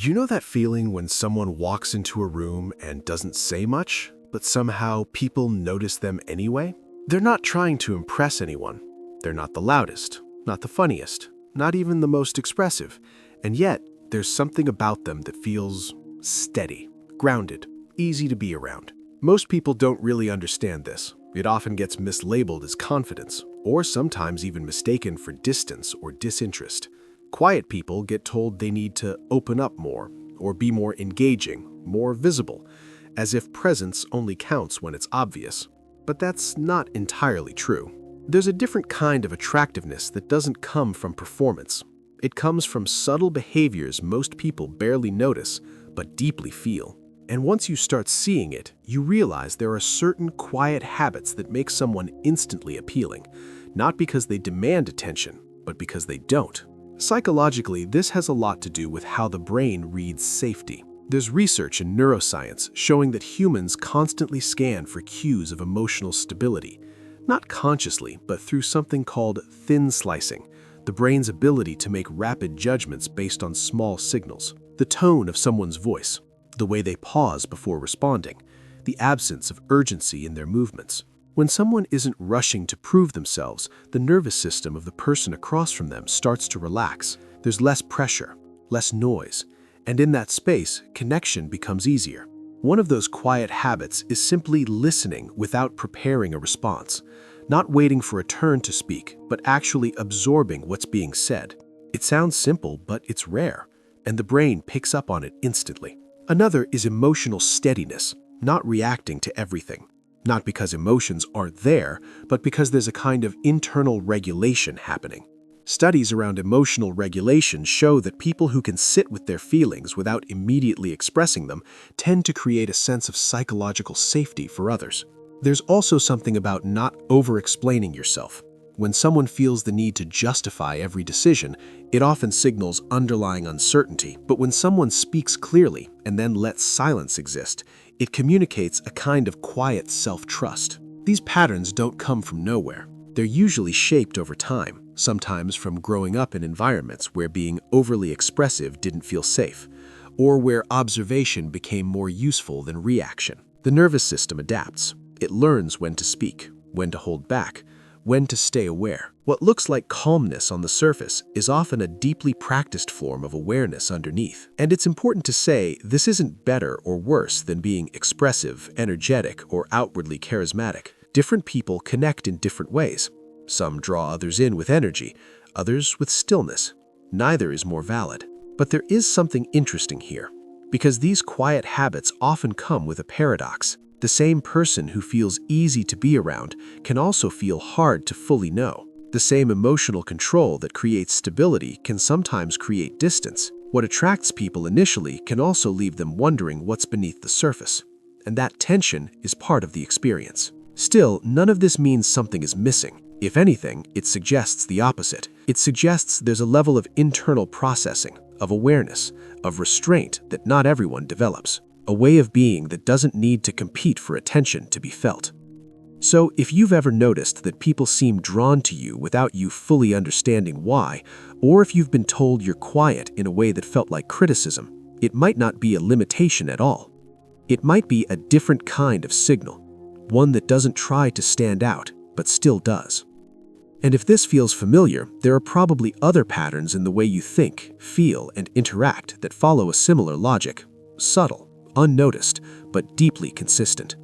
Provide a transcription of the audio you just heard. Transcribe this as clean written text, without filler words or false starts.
You know that feeling when someone walks into a room and doesn't say much, but somehow people notice them anyway? They're not trying to impress anyone. They're not the loudest, not the funniest, not even the most expressive. And yet, there's something about them that feels steady, grounded, easy to be around. Most people don't really understand this. It often gets mislabeled as confidence, or sometimes even mistaken for distance or disinterest. Quiet people get told they need to open up more, or be more engaging, more visible, as if presence only counts when it's obvious. But that's not entirely true. There's a different kind of attractiveness that doesn't come from performance. It comes from subtle behaviors most people barely notice, but deeply feel. And once you start seeing it, you realize there are certain quiet habits that make someone instantly appealing, not because they demand attention, but because they don't. Psychologically, this has a lot to do with how the brain reads safety. There's research in neuroscience showing that humans constantly scan for cues of emotional stability, not consciously, but through something called thin slicing, the brain's ability to make rapid judgments based on small signals. The tone of someone's voice, the way they pause before responding, the absence of urgency in their movements. When someone isn't rushing to prove themselves, the nervous system of the person across from them starts to relax. There's less pressure, less noise, and in that space, connection becomes easier. One of those quiet habits is simply listening without preparing a response, not waiting for a turn to speak, but actually absorbing what's being said. It sounds simple, but it's rare, and the brain picks up on it instantly. Another is emotional steadiness, not reacting to everything. Not because emotions aren't there, but because there's a kind of internal regulation happening. Studies around emotional regulation show that people who can sit with their feelings without immediately expressing them tend to create a sense of psychological safety for others. There's also something about not over-explaining yourself. When someone feels the need to justify every decision, it often signals underlying uncertainty. But when someone speaks clearly and then lets silence exist, it communicates a kind of quiet self-trust. These patterns don't come from nowhere. They're usually shaped over time, sometimes from growing up in environments where being overly expressive didn't feel safe, or where observation became more useful than reaction. The nervous system adapts. It learns when to speak, when to hold back, when to stay aware. What looks like calmness on the surface is often a deeply practiced form of awareness underneath. And it's important to say this isn't better or worse than being expressive, energetic, or outwardly charismatic. Different people connect in different ways. Some draw others in with energy, others with stillness. Neither is more valid. But there is something interesting here, because these quiet habits often come with a paradox. The same person who feels easy to be around can also feel hard to fully know. The same emotional control that creates stability can sometimes create distance. What attracts people initially can also leave them wondering what's beneath the surface. And that tension is part of the experience. Still, none of this means something is missing. If anything, it suggests the opposite. It suggests there's a level of internal processing, of awareness, of restraint that not everyone develops. A way of being that doesn't need to compete for attention to be felt. So, if you've ever noticed that people seem drawn to you without you fully understanding why, or if you've been told you're quiet in a way that felt like criticism, it might not be a limitation at all. It might be a different kind of signal, one that doesn't try to stand out, but still does. And if this feels familiar, there are probably other patterns in the way you think, feel, and interact that follow a similar logic. Subtle, unnoticed, but deeply consistent.